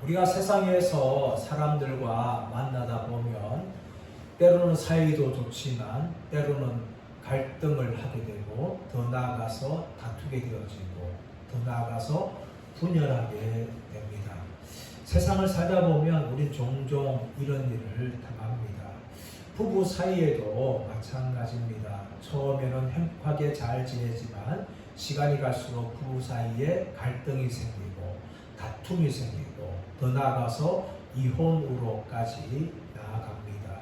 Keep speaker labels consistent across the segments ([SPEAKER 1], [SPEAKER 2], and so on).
[SPEAKER 1] 우리가 세상에서 사람들과 만나다 보면 때로는 사이도 좋지만 때로는 갈등을 하게 되고 더 나아가서 다투게 되어지고 더 나아가서 분열하게 됩니다. 세상을 살다 보면 우린 종종 이런 일을 당합니다. 부부 사이에도 마찬가지입니다. 처음에는 행복하게 잘 지내지만 시간이 갈수록 부부 사이에 갈등이 생기고 다툼이 생기고 더 나아가서 이혼으로까지 나아갑니다.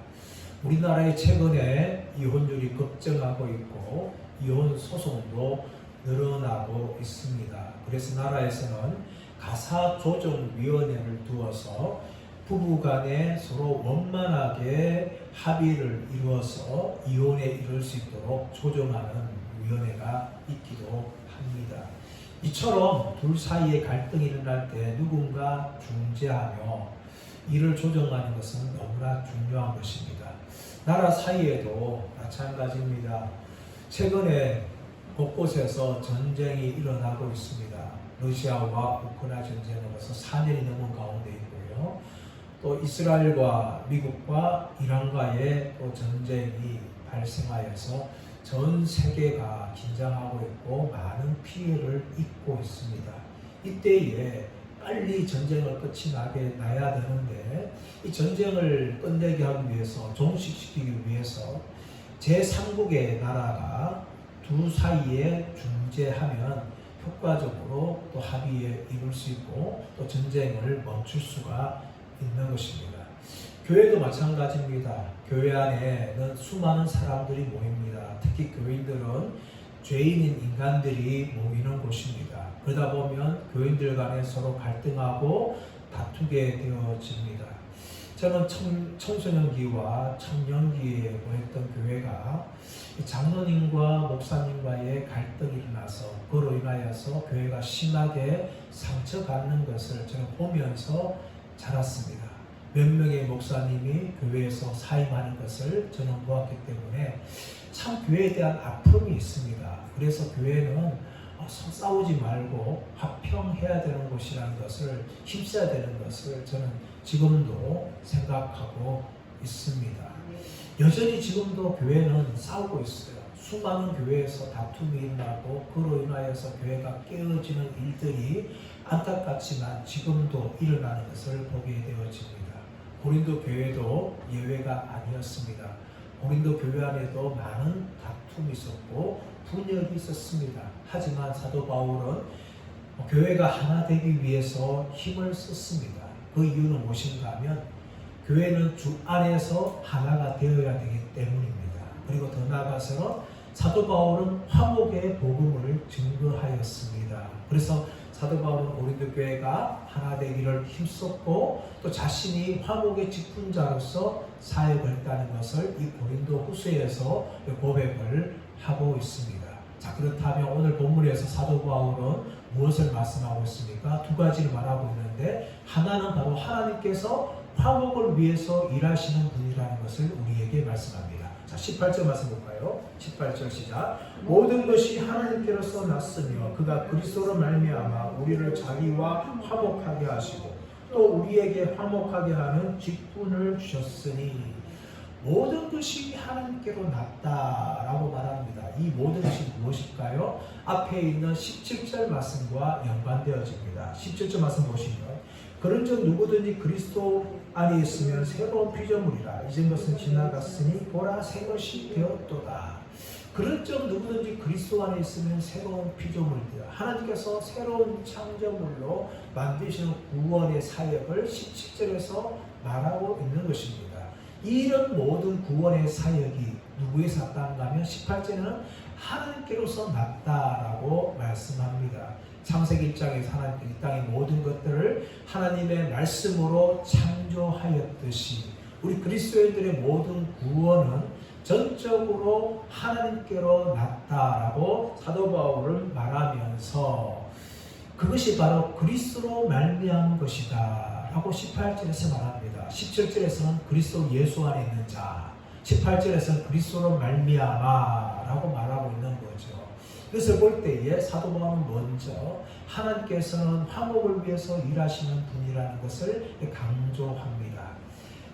[SPEAKER 1] 우리나라에 최근에 이혼율이 급증하고 있고 이혼 소송도 늘어나고 있습니다. 그래서 나라에서는 가사조정위원회를 두어서 부부간에 서로 원만하게 합의를 이루어서 이혼에 이를 수 있도록 조정하는 위원회가 있기도 합니다. 이처럼 둘 사이에 갈등이 일어날 때 누군가 중재하며 이를 조정하는 것은 너무나 중요한 것입니다. 나라 사이에도 마찬가지입니다. 최근에 곳곳에서 전쟁이 일어나고 있습니다. 러시아와 우크라이나 전쟁은 벌써 4년이 넘은 가운데 있고요. 또 이스라엘과 미국과 이란과의 또 전쟁이 발생하여서 전 세계가 긴장하고 있고 많은 피해를 입고 있습니다. 이때에 빨리 전쟁을 끝이 나게 나야 되는데 이 전쟁을 끝내게 하기 위해서 종식시키기 위해서 제3국의 나라가 두 사이에 중재하면 효과적으로 또 합의에 이룰 수 있고 또 전쟁을 멈출 수가 있는 것입니다. 교회도 마찬가지입니다. 교회 안에는 수많은 사람들이 모입니다. 특히 교인들은 죄인인 인간들이 모이는 곳입니다. 그러다 보면 교인들 간에 서로 갈등하고 다투게 되어집니다. 저는 청소년기와 청년기에 모였던 교회가 장로님과 목사님과의 갈등이 일어나서 그로 인하여서 교회가 심하게 상처받는 것을 저는 보면서 자랐습니다. 몇 명의 목사님이 교회에서 사임하는 것을 저는 보았기 때문에 참 교회에 대한 아픔이 있습니다. 그래서 교회는 싸우지 말고 화평해야 되는 곳이라는 것을 힘써야 되는 것을 저는 지금도 생각하고 있습니다. 여전히 지금도 교회는 싸우고 있어요. 수많은 교회에서 다툼이 일어나고 그로 인하여서 교회가 깨어지는 일들이 안타깝지만 지금도 일어나는 것을 보게 되어집니다. 고린도 교회도 예외가 아니었습니다. 고린도 교회 안에도 많은 다툼이 있었고 분열이 있었습니다. 하지만 사도 바울은 교회가 하나 되기 위해서 힘을 썼습니다. 그 이유는 무엇인가 하면 교회는 주 안에서 하나가 되어야 되기 때문입니다. 그리고 더 나아가서는 사도 바울은 화목의 복음을 증거하였습니다. 그래서 사도 바울은 고린도 교회가 하나 되기를 힘썼고 또 자신이 화목의 직분자로서 사역을 했다는 것을 이 고린도 후서에서 고백을 하고 있습니다. 자, 그렇다면 오늘 본문에서 사도 바울은 무엇을 말씀하고 있습니까? 두 가지를 말하고 있는데 하나는 바로 하나님께서 화목을 위해서 일하시는 분이라는 것을 우리에게 말씀합니다. 자, 18절 말씀 볼까요? 18절 시작. 모든 것이 하나님께로서 났으며 그가 그리스도로 말미암아 우리를 자기와 화목하게 하시고 또 우리에게 화목하게 하는 직분을 주셨으니 모든 것이 하나님께로 났다라고 말합니다. 이 모든 것이 무엇일까요? 앞에 있는 17절 말씀과 연관되어집니다. 17절 말씀 보시면 그런즉 누구든지 그리스도 안에 있으면 새로운 피조물이라 이전 것은 지나갔으니 보라 새 것이 되었도다. 그런즉 누구든지 그리스도 안에 있으면 새로운 피조물이다. 하나님께서 새로운 창조물로 만드시는 구원의 사역을 17절에서 말하고 있는 것입니다. 이런 모든 구원의 사역이 누구에서 났다는가 하면 18절에는 하나님께로서 났다라고 말씀합니다. 창세기 1장에서 하나님께서 이 땅의 모든 것들을 하나님의 말씀으로 창조하였듯이 우리 그리스도인들의 모든 구원은 전적으로 하나님께로 났다라고 사도 바울은 말하면서 그것이 바로 그리스도로 말미암은 것이다 라고 18절에서 말합니다. 17절에서는 그리스도 예수 안에 있는 자, 18절에서는 그리스도로 말미암아 라고 말하고 있는 거죠. 이것을 볼 때에 사도 바울은 먼저 하나님께서는 화목을 위해서 일하시는 분이라는 것을 강조합니다.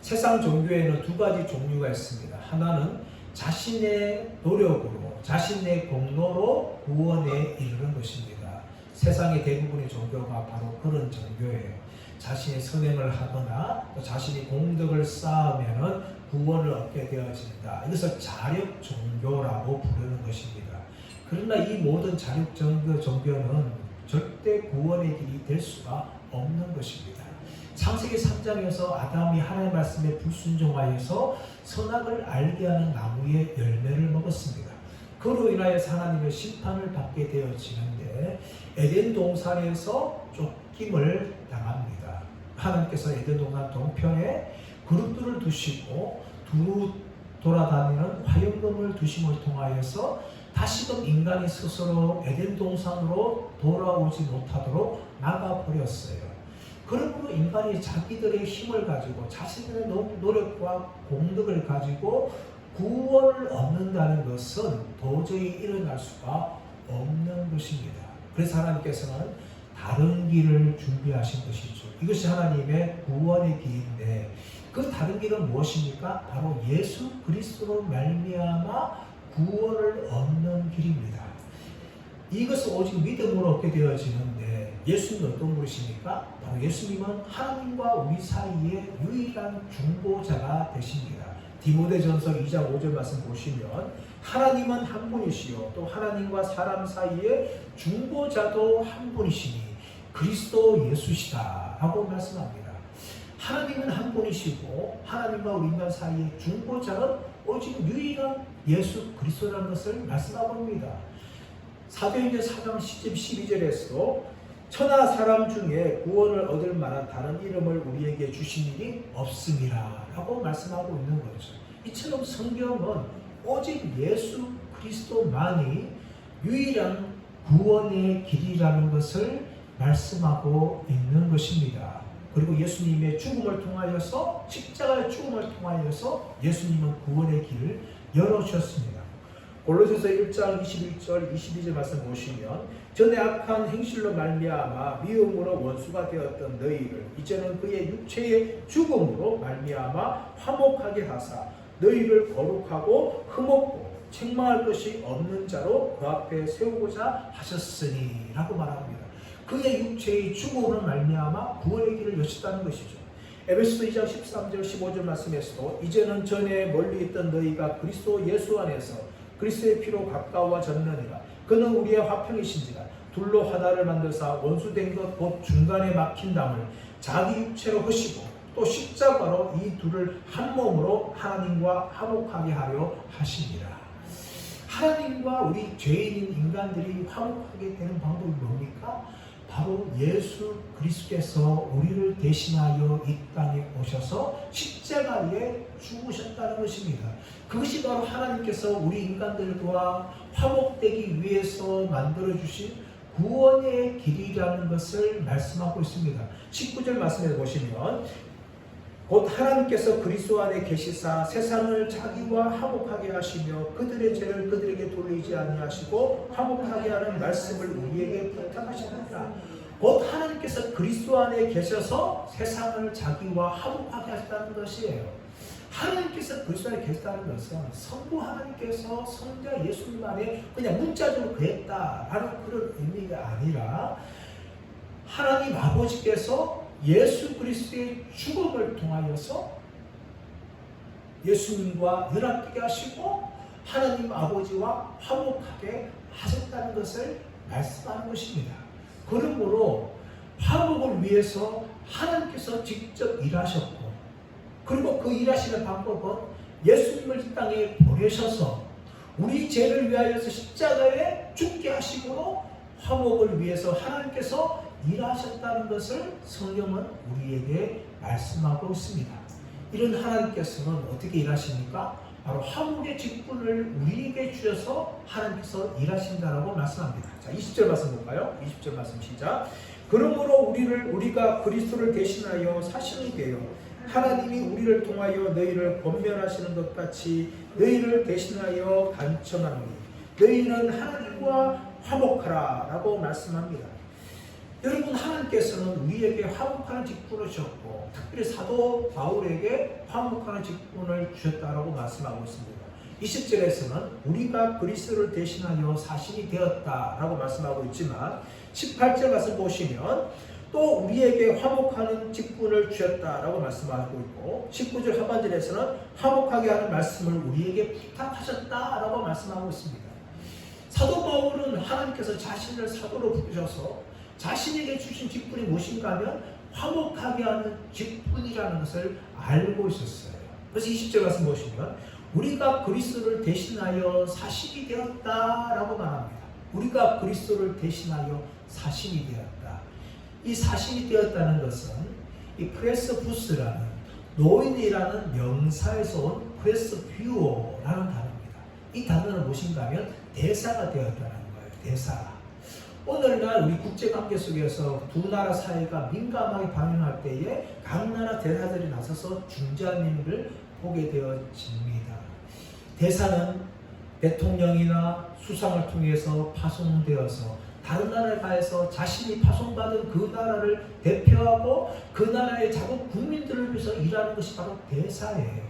[SPEAKER 1] 세상 종교에는 두 가지 종류가 있습니다. 하나는 자신의 노력으로, 자신의 공로로 구원에 이르는 것입니다. 세상의 대부분의 종교가 바로 그런 종교예요. 자신의 선행을 하거나 또 자신이 공덕을 쌓으면 구원을 얻게 되어진다. 이것을 자력 종교라고 부르는 것입니다. 그러나 이 모든 자력 종교는 절대 구원의 길이 될 수가 없는 것입니다. 창세기 3장에서 아담이 하나님의 말씀에 불순종하여서 선악을 알게 하는 나무의 열매를 먹었습니다. 그로 인하여서 하나님의 심판을 받게 되어지는데 에덴 동산에서 쫓김을 당합니다. 하나님께서 에덴 동산 동편에 그룹들을 두시고 두루 돌아다니는 화염검을 두심을 통하여서 다시금 인간이 스스로 에덴 동산으로 돌아오지 못하도록 막아버렸어요. 그러므로 인간이 자기들의 힘을 가지고 자신의 노력과 공덕을 가지고 구원을 얻는다는 것은 도저히 일어날 수가 없는 것입니다. 그래서 하나님께서는 다른 길을 준비하신 것이죠. 이것이 하나님의 구원의 길인데 그 다른 길은 무엇입니까? 바로 예수 그리스도로 말미암아 구원을 얻는 길입니다. 이것은 오직 믿음으로 얻게 되어지는데 예수님은 어떤 분이십니까? 바로 예수님은 하나님과 우리 사이의 유일한 중보자가 되십니다. 디모데전서 2장 5절 말씀 보시면 하나님은 한 분이시요 또 하나님과 사람 사이의 중보자도 한 분이시니 그리스도 예수시다 라고 말씀합니다. 하나님은 한 분이시고 하나님과 우리 인간 사이의 중보자는 오직 유일한 예수 그리스도라는 것을 말씀하고 있습니다. 사도행전 4장 12절에서도 천하 사람 중에 구원을 얻을 만한 다른 이름을 우리에게 주신 일이 없음이라 라고 말씀하고 있는 거죠. 이처럼 성경은 오직 예수 그리스도만이 유일한 구원의 길이라는 것을 말씀하고 있는 것입니다. 그리고 예수님의 죽음을 통하여서 십자가의 죽음을 통하여서 예수님은 구원의 길을 열어주셨습니다. 골로새서 1장 21절 22절 말씀 보시면 전에 악한 행실로 말미암아 미움으로 원수가 되었던 너희를 이제는 그의 육체의 죽음으로 말미암아 화목하게 하사 너희를 거룩하고 흠없고 책망할 것이 없는 자로 그 앞에 세우고자 하셨으니 라고 말합니다. 그의 육체의 죽음으로 말미암아 구원의 길을 여셨다는 것이죠. 에베소서 2장 13절 15절 말씀에서도 이제는 전에 멀리 있던 너희가 그리스도 예수 안에서 그리스도의 피로 가까워졌느니라. 그는 우리의 화평이신지라. 둘로 하나를 만드사 원수된 것 곧 중간에 막힌 담을 자기 육체로 h으시고 또 십자가로 이 둘을 한 몸으로 하나님과 화목하게 하려 하시니라. 하나님과 우리 죄인인 인간들이 화목하게 되는 방법이 뭡니까? 바로 예수 그리스도께서 우리를 대신하여 이 땅에 오셔서 십자가에 죽으셨다는 것입니다. 그것이 바로 하나님께서 우리 인간들과 화목되기 위해서 만들어주신 구원의 길이라는 것을 말씀하고 있습니다. 19절 말씀에 보시면 곧 하나님께서 그리스도 안에 계시사 세상을 자기와 화목하게 하시며 그들의 죄를 그들에게 돌리지 아니하시고 화목하게 하는 말씀을 우리에게 부탁하시느니라. 곧 하나님께서 그리스도 안에 계셔서 세상을 자기와 화목하게 하셨다는 것이에요. 하나님께서 그리스도 안에 계셨다는 것은 성부 하나님께서 성자 예수님 안에 그냥 문자적으로 그랬다라는 그런 의미가 아니라 하나님 아버지께서 예수 그리스도의 죽음을 통하여서 예수님과 연합되게 하시고 하나님 아버지와 화목하게 하셨다는 것을 말씀하는 것입니다. 그러므로 화목을 위해서 하나님께서 직접 일하셨고 그리고 그 일하시는 방법은 예수님을 이 땅에 보내셔서 우리 죄를 위하여서 십자가에 죽게 하시고 화목을 위해서 하나님께서 일하셨다는 것을 성경은 우리에게 말씀하고 있습니다. 이런 하나님께서는 어떻게 일하십니까? 바로 화목의 직분을 우리에게 주셔서 하나님께서 일하신다라고 말씀합니다. 자, 20절 말씀 볼까요? 20절 말씀 시작. 그러므로 우리가 그리스도를 대신하여 사신이 되어 하나님이 우리를 통하여 너희를 권면하시는 것 같이 너희를 대신하여 간청하노니 너희는 하나님과 화목하라라고 말씀합니다. 여러분, 하나님께서는 우리에게 화목하는 직분을 주셨고 특별히 사도 바울에게 화목하는 직분을 주셨다라고 말씀하고 있습니다. 20절에서는 우리가 그리스도를 대신하여 사신이 되었다라고 말씀하고 있지만 18절 말씀 보시면 또 우리에게 화목하는 직분을 주셨다라고 말씀하고 있고 19절 하반절에서는 화목하게 하는 말씀을 우리에게 부탁하셨다라고 말씀하고 있습니다. 사도 바울은 하나님께서 자신을 사도로 부르셔서 자신에게 주신 직분이 무엇인가 하면 화목하게 하는 직분이라는 것을 알고 있었어요. 그래서 20절 말씀 보시면 우리가 그리스도를 대신하여 사신이 되었다라고 말합니다. 우리가 그리스도를 대신하여 사신이 되었다. 이 사신이 되었다는 것은 이 프레스부스라는 노인이라는 명사에서 온 프레스뷰어라는 단어입니다. 이 단어는 무엇인가 하면 대사가 되었다는 거예요. 대사. 오늘날 우리 국제관계 속에서 두 나라 사이가 민감하게 반응할 때에 각 나라 대사들이 나서서 중재하는 일을 보게 되어집니다. 대사는 대통령이나 수상을 통해서 파송되어서 다른 나라에 가서 자신이 파송받은 그 나라를 대표하고 그 나라의 자국 국민들을 위해서 일하는 것이 바로 대사예요.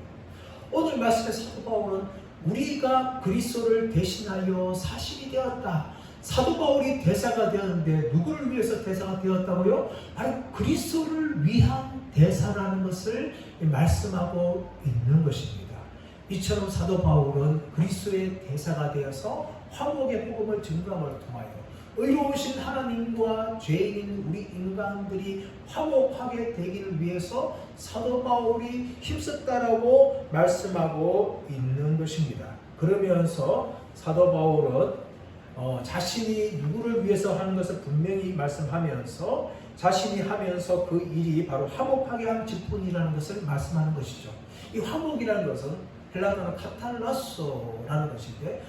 [SPEAKER 1] 오늘 말씀의 사도 바울은 우리가 그리스도를 대신하여 사신이 되었다. 사도 바울이 대사가 되었는데 누구를 위해서 대사가 되었다고요? 바로 그리스도를 위한 대사라는 것을 말씀하고 있는 것입니다. 이처럼 사도 바울은 그리스도의 대사가 되어서 화목의 복음을 증거함을 통하여 의로우신 하나님과 죄인인 우리 인간들이 화목하게 되기를 위해서 사도 바울이 힘썼다라고 말씀하고 있는 것입니다. 그러면서 사도 바울은 자신이 누구를 위해서 하는 것을 분명히 말씀하면서 자신이 하면서 그 일이 바로 화목하게 하는 직분이라는 것을 말씀하는 것이죠. 이 화목이라는 것은 헬라어는 카탈라소라는 것인데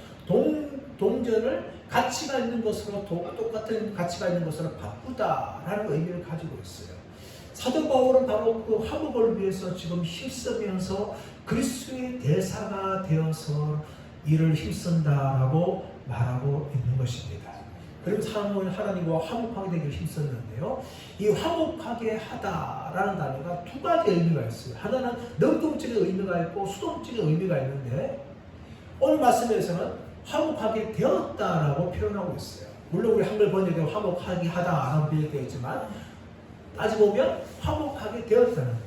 [SPEAKER 1] 동전을 가치가 있는 것으로 똑같은 가치가 있는 것으로 바꾸다라는 의미를 가지고 있어요. 사도 바울은 바로 그 화목을 위해서 지금 힘쓰면서 그리스도의 대사가 되어서 이를 힘쓴다라고 말하고 있는 것입니다. 그리고 사람은 하나님과 화목하게 되기를 힘썼는데요. 이 화목하게 하다라는 단어가 두 가지 의미가 있어요. 하나는 능동적인 의미가 있고 수동적인 의미가 있는데 오늘 말씀에서는 화목하게 되었다라고 표현하고 있어요. 물론 우리 한글 번역에 화목하게 하다라고 되어 있지만 따지고 보면 화목하게 되었다는 거예요.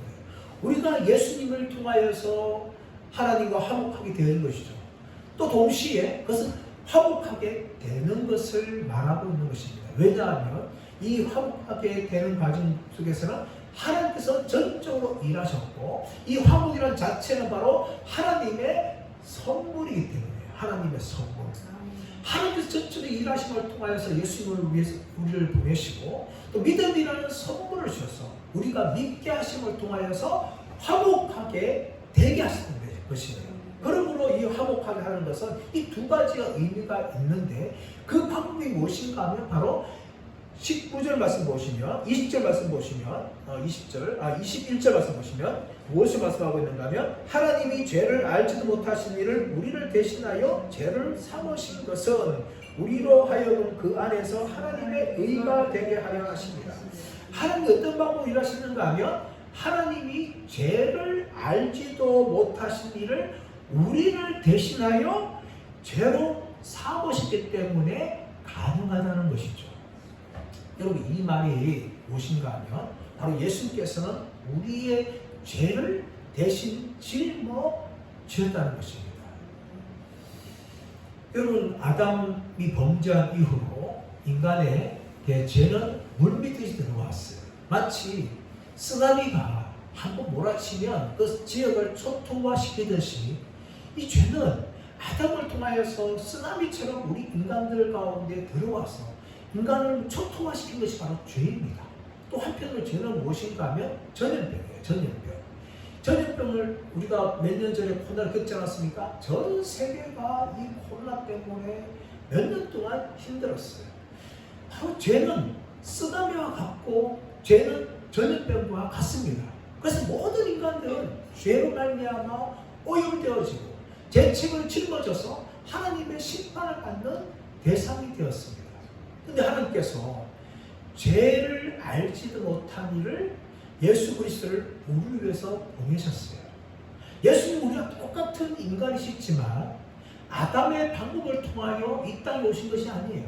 [SPEAKER 1] 우리가 예수님을 통하여서 하나님과 화목하게 되는 것이죠. 또 동시에 그것은 화목하게 되는 것을 말하고 있는 것입니다. 왜냐하면 이 화목하게 되는 과정 속에서는 하나님께서 전적으로 일하셨고 이 화목이라는 자체는 바로 하나님의 선물이기 때문에 하나님의 선물. 하나님께서 전적으로 일하심을 통하여서 예수님을 위해서 우리를 보내시고 또 믿음이라는 선물을 주셔서 우리가 믿게 하심을 통하여서 화목하게 되게 하시는 것이에요. 그러므로 이 화목하게 하는 것은 이 두 가지가 의미가 있는데 그 방법이 무엇인가 하면 바로 19절 말씀 보시면 20절 말씀 보시면 21절 말씀 보시면 무엇을 말씀하고 있는가 하면 하나님이 죄를 알지도 못하신 이를 우리를 대신하여 죄를 삼으신 것은 우리로 하여금 그 안에서 하나님의 의가 되게 하려 하십니다. 하나님이 어떤 방법으로 일하시는가 하면 하나님이 죄를 알지도 못하신 이를 우리를 대신하여 죄로 삼으시기 때문에 가능하다는 것이죠. 여러분, 이 말이 무엇인가 하면 바로 예수님께서는 우리의 죄를 대신 짊어지었다는 것입니다. 여러분, 아담이 범죄한 이후로 인간의 죄는 물밑에 들어왔어요. 마치 쓰나미가 한번 몰아치면 그 지역을 초토화시키듯이 이 죄는 아담을 통하여서 쓰나미처럼 우리 인간들 가운데 들어와서 인간을 초토화시킨 것이 바로 죄입니다. 또 한편으로 죄는 무엇인가 하면 전염병이에요. 전염병을 우리가 몇 년 전에 코로나를 겪지 않았습니까? 전 세계가 이 코로나 때문에 몇 년 동안 힘들었어요. 바로 죄는 쓰나미와 같고 죄는 전염병과 같습니다. 그래서 모든 인간들은 죄로 말미암아 오염되어지고 죄책을 짊어져서 하나님의 심판을 받는 대상이 되었습니다. 근데 하나님께서 죄를 알지도 못한 이를 예수 그리스도를 우리를 위해서 보내셨어요. 예수님 우리와 똑같은 인간이시지만 아담의 방법을 통하여 이 땅에 오신 것이 아니에요.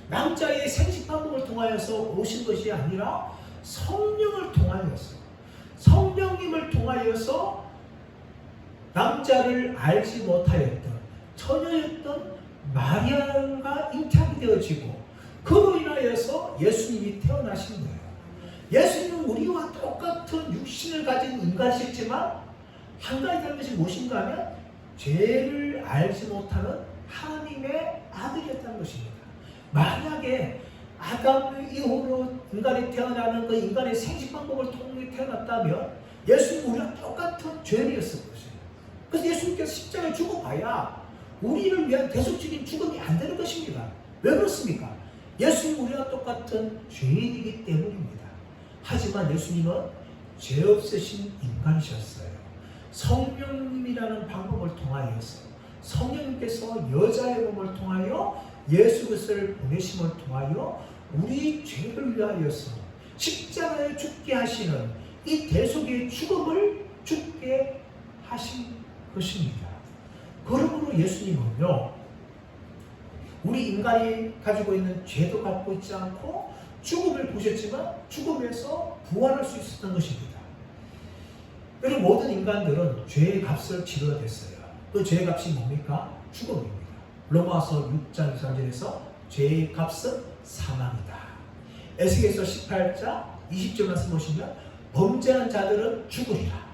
[SPEAKER 1] 남자의 생식 방법을 통하여서 오신 것이 아니라 성령을 통하여서, 성령님을 통하여서 남자를 알지 못하였던 처녀였던 마리아가 잉태하게 되어지고 그로 인하여서 예수님이 태어나신 거예요. 예수님은 우리와 똑같은 육신을 가진 인간이시지만 한 가지 다른 것이 무엇인가 하면 죄를 알지 못하는 하나님의 아들이었다는 것입니다. 만약에 아담 이후로 인간이 태어나는 그 인간의 생식 방법을 통해 태어났다면 예수님 우리와 똑같은 죄인이었을 것이에요. 그래서 예수님께서 십자가에 죽어봐야 우리를 위한 대속적인 죽음이 안 되는 것입니다. 왜 그렇습니까? 예수님 우리와 똑같은 죄인이기 때문입니다. 하지만 예수님은 죄 없으신 인간이셨어요. 성령님이라는 방법을 통하여서 성령님께서 여자의 몸을 통하여 예수 그리스도를 보내심을 통하여 우리 죄를 위하여서 십자가에 죽게 하시는 이 대속의 죽음을 죽게 하신 것입니다. 그러므로 예수님은요, 우리 인간이 가지고 있는 죄도 갖고 있지 않고 죽음을 보셨지만 죽음에서 부활할 수 있었던 것입니다. 그리고 모든 인간들은 죄의 값을 치러야 됐어요. 그 죄의 값이 뭡니까? 죽음입니다. 로마서 6장 23절에서 죄의 값은 사망이다. 에스겔서 18장 20절 말씀 보시면 범죄한 자들은 죽으리라.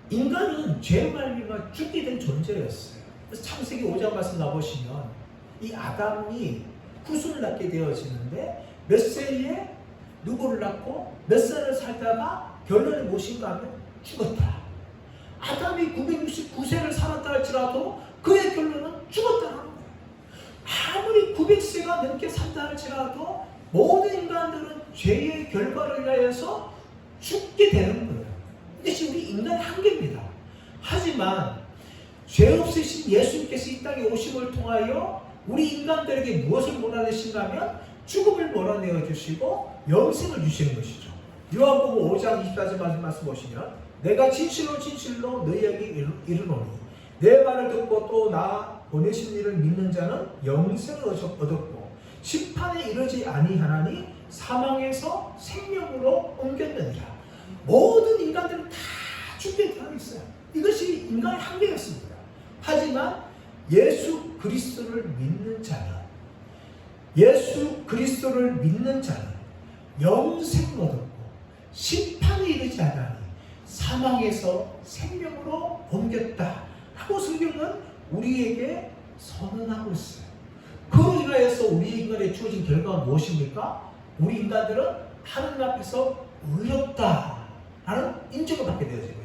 [SPEAKER 1] 인간은 죄 말미암아 죽게 된 존재였어요. 그래서 창세기 5장 말씀 가보시면 이 아담이 후손을 낳게 되어지는데 몇 세에 누구를 낳고 몇 살을 살다가 결론이 무엇인가 하면 죽었다. 아담이 969세를 살았다 할지라도 그의 결론은 죽었다는 거예요. 아무리 900세가 넘게 산다 할지라도 모든 인간들은 죄의 결과를 위하여서 죽게 되는 거예요. 이것이 우리 인간의 한계입니다. 하지만 죄 없으신 예수님께서 이 땅에 오심을 통하여 우리 인간들에게 무엇을 몰아내신가 하면 죽음을 몰아내어 주시고 영생을 주시는 것이죠. 요한복음 5장 24절 말씀 보시면 내가 진실로 진실로 너희에게 이르노니 내 말을 듣고 또 나 보내신 이를 믿는 자는 영생을 얻었고 심판에 이르지 아니하나니 사망에서 생명으로 옮겼느니라. 모든 인간들은 다 죽게 되어 있어요. 이것이 인간의 한계였습니다. 하지만 예수 그리스도를 믿는 자는 영생을 얻었고 심판에 이르지 않으니 사망에서 생명으로 옮겼다 하고 성경은 우리에게 선언하고 있어요. 그로 인하여서 우리 인간에 주어진 결과가 무엇입니까? 우리 인간들은 하나님 앞에서 의롭다라는 인정을 받게 되어집니다.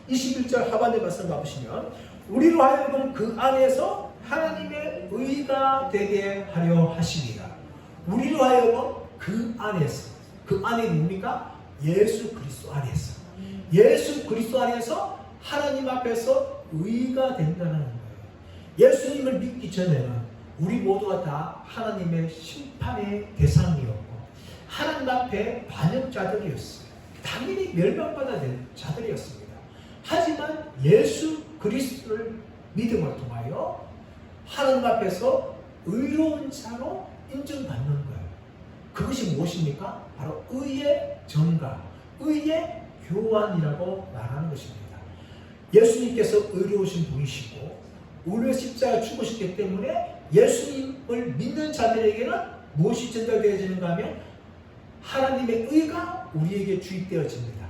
[SPEAKER 1] 21절 하반절 말씀 가보시면 우리로 하여금 그 안에서 하나님의 의가 되게 하려 하시니라. 우리로 하여금 그 안에서, 그 안이 뭡니까? 예수 그리스도 안에서. 예수 그리스도 안에서 하나님 앞에서 의가 된다는 거예요. 예수님을 믿기 전에는 우리 모두가 다 하나님의 심판의 대상이었고 하나님 앞에 반역자들이었어요. 당연히 멸망받아야 될 자들이었습니다. 하지만 예수 그리스도를 믿음을 통하여 하나님 앞에서 의로운 자로 인정받는 거예요. 그것이 무엇입니까? 바로 의의 정가, 의의 교환이라고 말하는 것입니다. 예수님께서 의로우신 분이시고 우리의 십자가에 죽으셨기 때문에 예수님을 믿는 자들에게는 무엇이 전달되어지는가 하면 하나님의 의가 우리에게 주입되어집니다.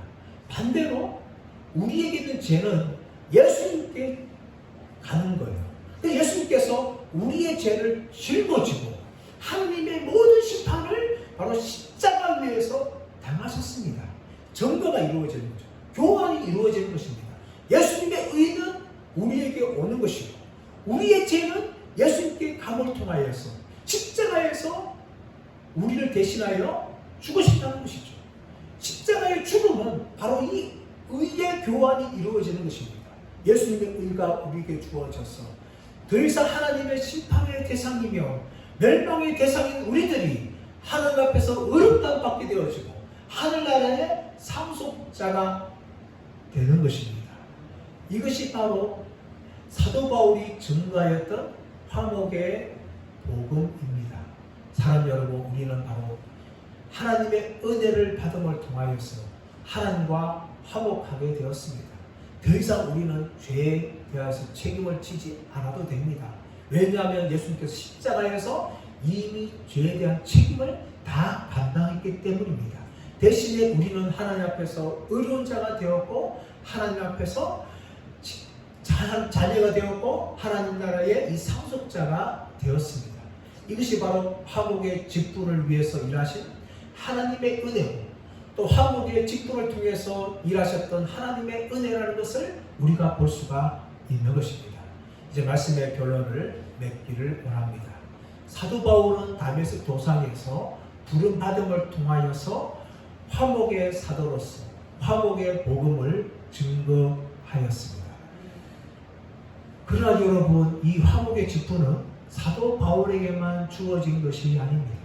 [SPEAKER 1] 반대로 우리에게 있는 죄는 예수님께 가는 거예요. 예수님께서 우리의 죄를 짊어지고 하나님의 모든 심판을 바로 십자가 위에서 당하셨습니다. 정거가 이루어지는 거죠. 교환이 이루어지는 것입니다. 예수님의 의는 우리에게 오는 것이고 우리의 죄는 예수님께 감을 통하여서 십자가에서 우리를 대신하여 죽으신다는 것이죠. 십자가의 죽음은 바로 이 의의 교환이 이루어지는 것입니다. 예수님의 의가 우리에게 주어져서 더 이상 하나님의 심판의 대상이며 멸망의 대상인 우리들이 하나님 앞에서 의롭다함 받게 되어지고 하늘나라의 상속자가 되는 것입니다. 이것이 바로 사도 바울이 증거하였던 화목의 복음입니다. 사랑 여러분, 우리는 바로 하나님의 은혜를 받음을 통하여서 하나님과 화목하게 되었습니다. 더 이상 우리는 죄에 대해서 책임을 지지 않아도 됩니다. 왜냐하면 예수님께서 십자가에서 이미 죄에 대한 책임을 다 감당했기 때문입니다. 대신에 우리는 하나님 앞에서 의로운 자가 되었고 하나님 앞에서 자녀가 되었고 하나님 나라의 이 상속자가 되었습니다. 이것이 바로 화목의 직분을 위해서 일하신 하나님의 은혜고 또 화목의 직분을 통해서 일하셨던 하나님의 은혜라는 것을 우리가 볼 수가 있는 것입니다. 이제 말씀의 결론을 맺기를 원합니다. 사도 바울은 다메섹 도상에서 부름받음을 통하여서 화목의 사도로서 화목의 복음을 증거하였습니다. 그러나 여러분, 이 화목의 직분은 사도 바울에게만 주어진 것이 아닙니다.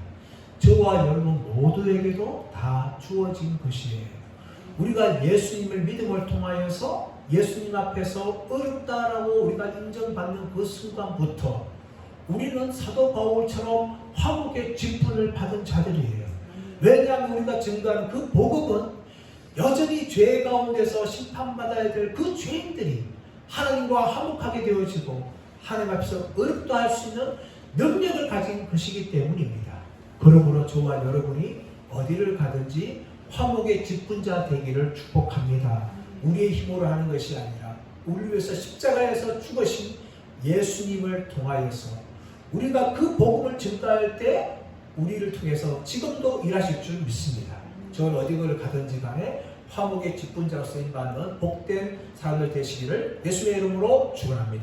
[SPEAKER 1] 저와 여러분 모두에게도 다 주어진 것이에요. 우리가 예수님을 믿음을 통하여서 예수님 앞에서 어렵다라고 우리가 인정받는 그 순간부터 우리는 사도 바울처럼 화목의 직분을 받은 자들이에요. 왜냐하면 우리가 증거하는 그 복음은 여전히 죄 가운데서 심판받아야 될 그 죄인들이 하나님과 화목하게 되어지고 하나님 앞에서 어렵다 할 수 있는 능력을 가진 것이기 때문입니다. 그러므로 저와 여러분이 어디를 가든지 화목의 직분자 되기를 축복합니다. 우리의 힘으로 하는 것이 아니라 우리를 위해서 십자가에서 죽으신 예수님을 통하여서 우리가 그 복음을 증거할 때 우리를 통해서 지금도 일하실 줄 믿습니다. 저는 어디를 가든지 간에 화목의 직분자로 쓰임받는 복된 사람들 되시기를 예수의 이름으로 축원합니다.